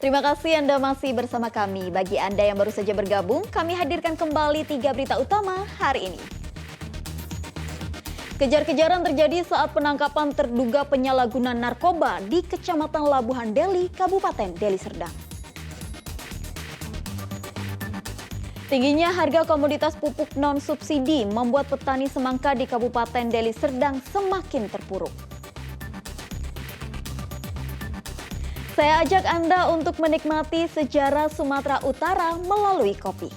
Terima kasih Anda masih bersama kami. Bagi Anda yang baru saja bergabung, kami hadirkan kembali 3 berita utama hari ini. Kejar-kejaran terjadi saat penangkapan terduga penyalahguna narkoba di Kecamatan Labuhan Deli, Kabupaten Deli Serdang. Tingginya harga komoditas pupuk non-subsidi membuat petani semangka di Kabupaten Deli Serdang semakin terpuruk. Saya ajak Anda untuk menikmati sejarah Sumatera Utara melalui kopi.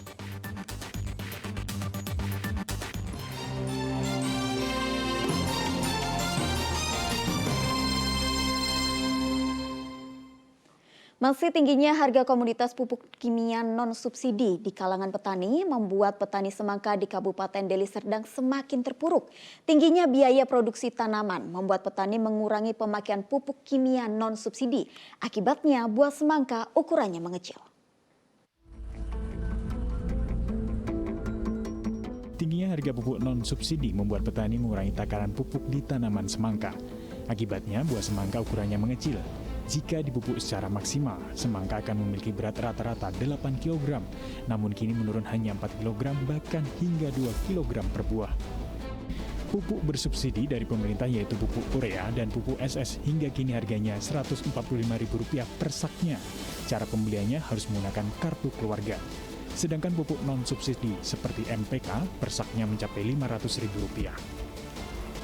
Masih tingginya harga komoditas pupuk kimia non-subsidi di kalangan petani membuat petani semangka di Kabupaten Deli Serdang semakin terpuruk. Tingginya biaya produksi tanaman membuat petani mengurangi pemakaian pupuk kimia non-subsidi. Akibatnya buah semangka ukurannya mengecil. Tingginya harga pupuk non-subsidi membuat petani mengurangi takaran pupuk di tanaman semangka. Akibatnya buah semangka ukurannya mengecil. Jika dipupuk secara maksimal, semangka akan memiliki berat rata-rata 8 kg, namun kini menurun hanya 4 kg bahkan hingga 2 kg per buah. Pupuk bersubsidi dari pemerintah yaitu pupuk urea dan pupuk SS hingga kini harganya Rp145.000 per saknya. Cara pembeliannya harus menggunakan kartu keluarga. Sedangkan pupuk non-subsidi seperti MPK per saknya mencapai Rp500.000.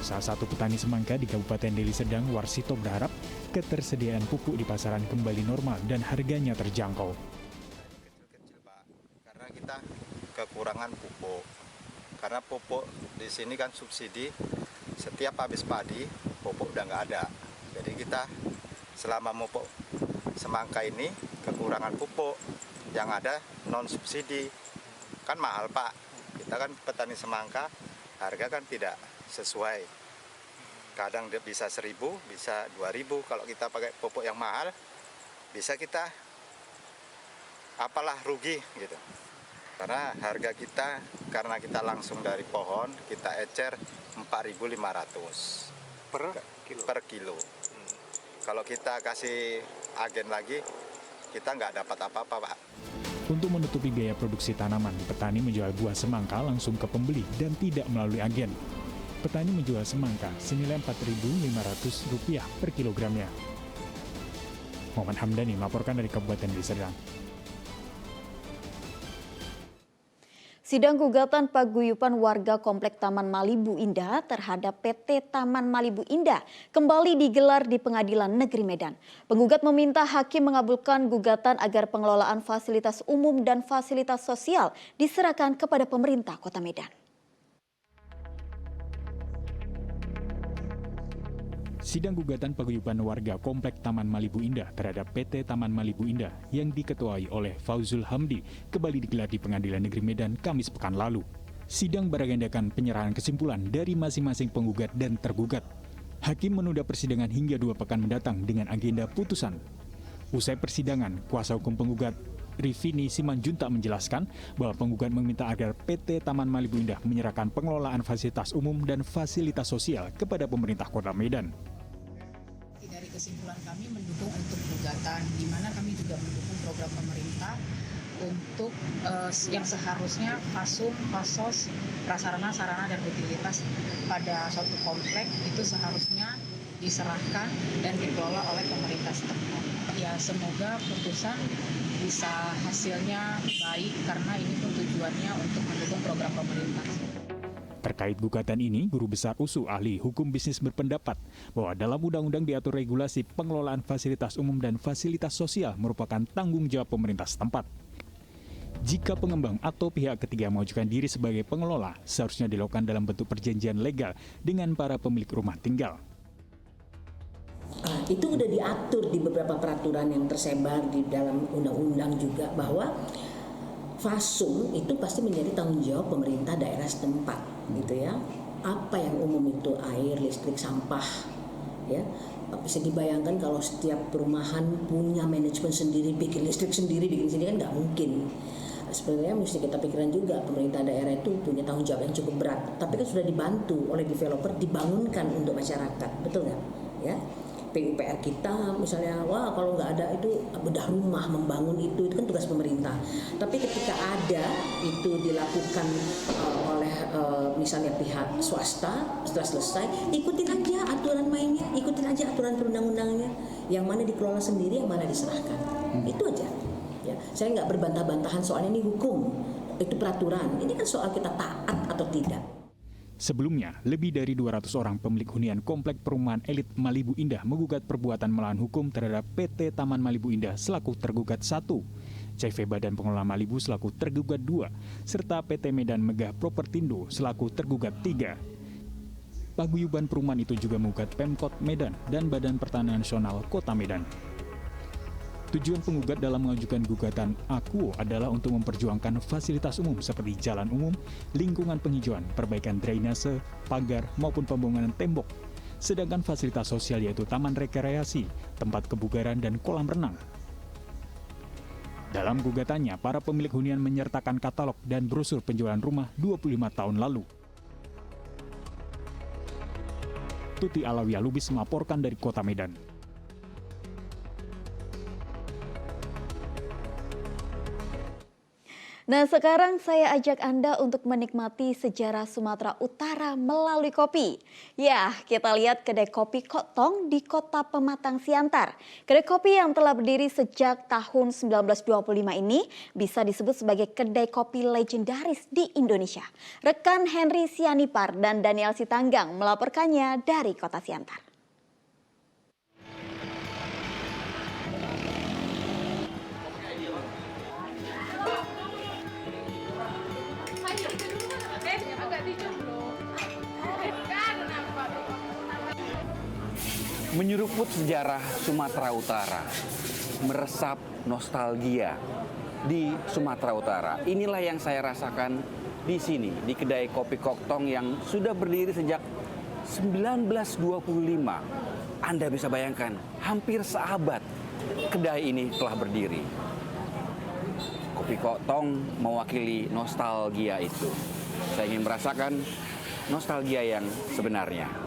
Salah satu petani semangka di Kabupaten Deli Serdang, Warsito, berharap ketersediaan pupuk di pasaran kembali normal dan harganya terjangkau. Kecil-kecil, Pak, karena kita kekurangan pupuk. Karena pupuk di sini kan subsidi, setiap habis padi pupuk udah nggak ada. Jadi kita selama pupuk semangka ini kekurangan pupuk, yang ada non subsidi. Kan mahal, Pak. Kita kan petani semangka, harga kan tidak sesuai. Kadang bisa 1.000, bisa 2.000. Kalau kita pakai pupuk yang mahal, bisa kita apalah rugi gitu. Karena harga kita, karena kita langsung dari pohon, kita ecer 4.500 per kilo. Kalau kita kasih agen lagi, kita nggak dapat apa-apa, Pak. Untuk menutupi biaya produksi tanaman, petani menjual buah semangka langsung ke pembeli dan tidak melalui agen. Petani menjual semangka senilai Rp4.500 per kilogramnya. Muhammad Hamdani melaporkan dari Kabupaten Deli Serdang. Sidang gugatan paguyuban warga Komplek Taman Malibu Indah terhadap PT Taman Malibu Indah kembali digelar di Pengadilan Negeri Medan. Penggugat meminta hakim mengabulkan gugatan agar pengelolaan fasilitas umum dan fasilitas sosial diserahkan kepada pemerintah Kota Medan. Sidang gugatan paguyuban warga Komplek Taman Malibu Indah terhadap PT Taman Malibu Indah yang diketuai oleh Fauzul Hamdi kembali digelar di Pengadilan Negeri Medan Kamis pekan lalu. Sidang beragendakan penyerahan kesimpulan dari masing-masing penggugat dan tergugat. Hakim menunda persidangan hingga 2 pekan mendatang dengan agenda putusan. Usai persidangan, kuasa hukum penggugat Rifini Simanjuntak menjelaskan bahwa penggugat meminta agar PT Taman Malibu Indah menyerahkan pengelolaan fasilitas umum dan fasilitas sosial kepada pemerintah Kota Medan. Dari kesimpulan kami mendukung untuk gugatan, di mana kami juga mendukung program pemerintah untuk yang seharusnya fasum, fasos, prasarana, sarana, dan utilitas pada suatu komplek itu seharusnya diserahkan dan dikelola oleh pemerintah setempat. Ya, semoga putusan bisa hasilnya baik karena ini pun tujuannya untuk mendukung program pemerintah. Terkait gugatan ini, Guru Besar USU ahli hukum bisnis berpendapat bahwa dalam undang-undang diatur regulasi pengelolaan fasilitas umum dan fasilitas sosial merupakan tanggung jawab pemerintah setempat. Jika pengembang atau pihak ketiga mengajukan diri sebagai pengelola, seharusnya dilakukan dalam bentuk perjanjian legal dengan para pemilik rumah tinggal. Itu sudah diatur di beberapa peraturan yang tersebar di dalam undang-undang juga bahwa fasum itu pasti menjadi tanggung jawab pemerintah daerah setempat, gitu ya. Apa yang umum itu air, listrik, sampah, ya. Bisa dibayangkan kalau setiap perumahan punya manajemen sendiri, bikin listrik sendiri, bikin sendiri kan nggak mungkin. Sebenarnya mesti kita pikiran juga pemerintah daerah itu punya tanggung jawab yang cukup berat, tapi kan sudah dibantu oleh developer dibangunkan untuk masyarakat, betul nggak? Ya. PUPR kita misalnya, wah kalau nggak ada itu bedah rumah, membangun itu kan tugas pemerintah. Tapi ketika ada itu dilakukan oleh misalnya pihak swasta, setelah selesai ikutin aja aturan mainnya, ikutin aja aturan perundang-undangnya, yang mana dikelola sendiri, yang mana diserahkan. Itu aja. Ya, saya nggak berbantah-bantahan soalnya ini hukum, itu peraturan. Ini kan soal kita taat atau tidak. Sebelumnya, lebih dari 200 orang pemilik hunian Komplek Perumahan Elit Malibu Indah menggugat perbuatan melawan hukum terhadap PT Taman Malibu Indah selaku tergugat 1, CV Badan Pengelola Malibu selaku tergugat 2, serta PT Medan Megah Propertindo selaku tergugat 3. Paguyuban perumahan itu juga menggugat Pemkot Medan dan Badan Pertanahan Nasional Kota Medan. Tujuan penggugat dalam mengajukan gugatan Akuo adalah untuk memperjuangkan fasilitas umum seperti jalan umum, lingkungan penghijauan, perbaikan drainase, pagar, maupun pembangunan tembok. Sedangkan fasilitas sosial yaitu taman rekreasi, tempat kebugaran, dan kolam renang. Dalam gugatannya, para pemilik hunian menyertakan katalog dan brosur penjualan rumah 25 tahun lalu. Tuti Alawiyah Lubis melaporkan dari Kota Medan. Nah, sekarang saya ajak Anda untuk menikmati sejarah Sumatera Utara melalui kopi. Ya, kita lihat kedai kopi Koktong di Kota Pematang Siantar. Kedai kopi yang telah berdiri sejak tahun 1925 ini bisa disebut sebagai kedai kopi legendaris di Indonesia. Rekan Henry Sianipar dan Daniel Sitanggang melaporkannya dari Kota Siantar. Menyeruput sejarah Sumatera Utara, meresap nostalgia di Sumatera Utara. Inilah yang saya rasakan di sini, di kedai kopi Koktong yang sudah berdiri sejak 1925. Anda bisa bayangkan, hampir seabad kedai ini telah berdiri. Kopi Koktong mewakili nostalgia itu. Saya ingin merasakan nostalgia yang sebenarnya.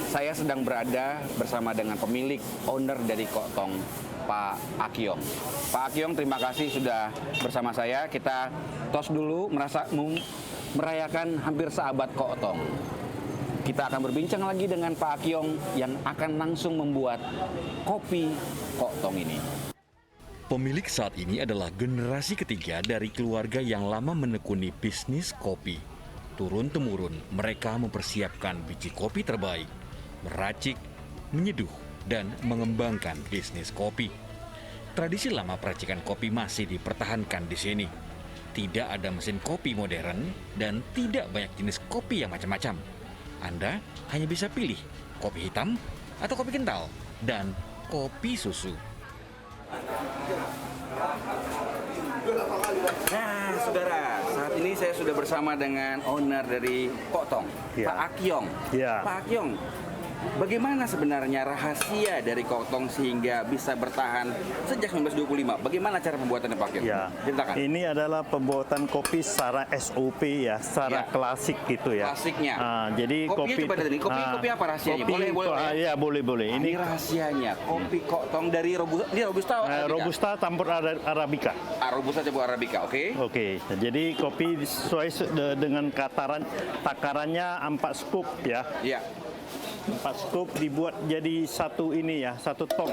Saya sedang berada bersama dengan pemilik, owner dari Koktong, Pak Akyong. Pak Akyong, terima kasih sudah bersama saya. Kita tos dulu merayakan hampir seabad Koktong. Kita akan berbincang lagi dengan Pak Akyong yang akan langsung membuat kopi Koktong ini. Pemilik saat ini adalah generasi ketiga dari keluarga yang lama menekuni bisnis kopi. Turun-temurun, mereka mempersiapkan biji kopi terbaik, meracik, menyeduh, dan mengembangkan bisnis kopi. Tradisi lama peracikan kopi masih dipertahankan di sini. Tidak ada mesin kopi modern dan tidak banyak jenis kopi yang macam-macam. Anda hanya bisa pilih kopi hitam atau kopi kental dan kopi susu. Nah, saudara, saat ini saya sudah bersama dengan owner dari Koktong, Ya. Pak Akyong. Ya. Pak Akyong, bagaimana sebenarnya rahasia dari Koktong sehingga bisa bertahan sejak 1925? Bagaimana cara pembuatannya, Pak Akyong? Ya, Ceritakan. ini adalah pembuatan kopi secara SOP ya, secara Ya. klasik gitu ya. Klasiknya. Jadi Kopinya kopi coba dari kopi apa rahasianya? Boleh, ya? Ya, boleh. Ini rahasianya kopi Koktong dari Robusta. Arabica? Robusta campur Arabica. Robusta campur Arabica, oke? Oke, jadi kopi sesuai dengan takarannya 4 scoop ya. Iya. 4 scoop dibuat jadi satu ini ya, satu tong.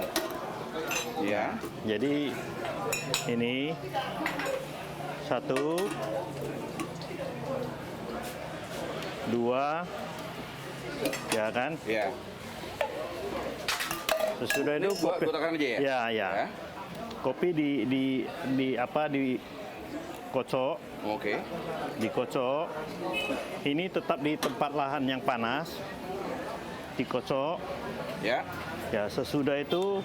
Iya. Jadi ini 1, 2, ya kan? Iya. Sesudah Ini itu buat takaran aja ya? Ya. Kopi dikocok, Oke. dikocok. Ini tetap di tempat lahan yang panas. Dikocok. Ya. Ya, sesudah itu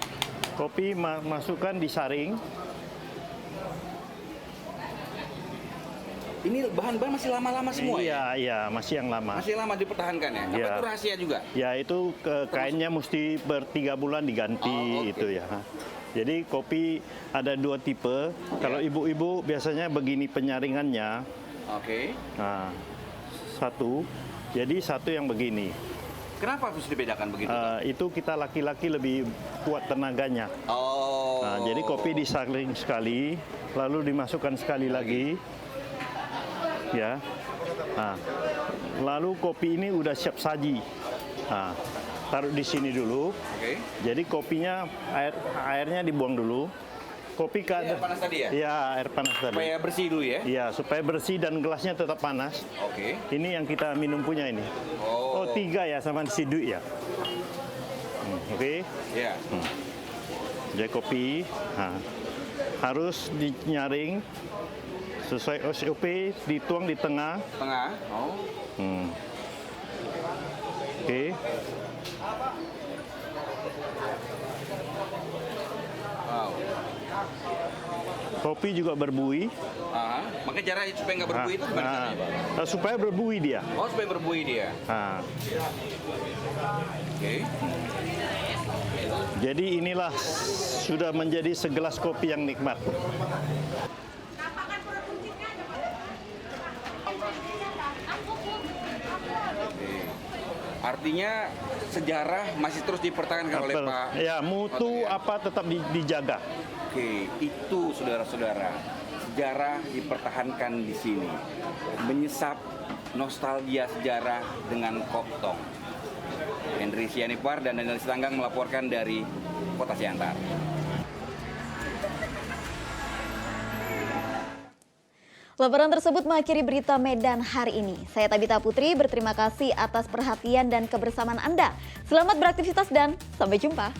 kopi masukkan disaring. Ini bahan-bahan masih lama-lama semua ya? Iya, masih yang lama. Masih lama dipertahankan ya? Apa Iya. itu rahasia juga? Ya itu kainnya mesti per 3 bulan diganti Oh, oke. itu ya. Jadi kopi ada 2 tipe. Kalau ibu-ibu biasanya begini penyaringannya. Oke. Nah, satu. Jadi satu yang begini. Kenapa harus dibedakan begitu? Itu kita laki-laki lebih kuat tenaganya. Oh. Nah, jadi kopi disaring sekali, lalu dimasukkan sekali lagi. Ya. Nah, lalu kopi ini udah siap saji. Nah, taruh di sini dulu. Oke. Jadi kopinya airnya dibuang dulu. Kopi Air panas tadi ya? Iya, air panas tadi. Supaya bersih dulu ya? Iya, supaya bersih dan gelasnya tetap panas. Oke. Ini yang kita minum punya ini. Oh. 3 ya sama si Dwi ya. Oke. Ya. Jadi kopi harus dinyaring sesuai SOP, dituang di tengah. Tengah. Oh. Oke. Wow. Kopi juga berbuih. Makanya cara supaya nggak berbuih itu gimana caranya, Pak? Supaya berbuih dia. Oh, supaya berbuih dia. Nah, Oke. jadi inilah sudah menjadi segelas kopi yang nikmat. Artinya sejarah masih terus dipertahankan oleh Pak. Ya, mutu apa tetap dijaga. Oke, itu saudara-saudara, sejarah dipertahankan di sini. Menyesap nostalgia sejarah dengan Koptong. Henry Sianipar dan Daniel Sitanggang melaporkan dari Kota Siantar. Laporan tersebut mengakhiri berita Medan hari ini. Saya Tabita Putri berterima kasih atas perhatian dan kebersamaan Anda. Selamat beraktivitas dan sampai jumpa.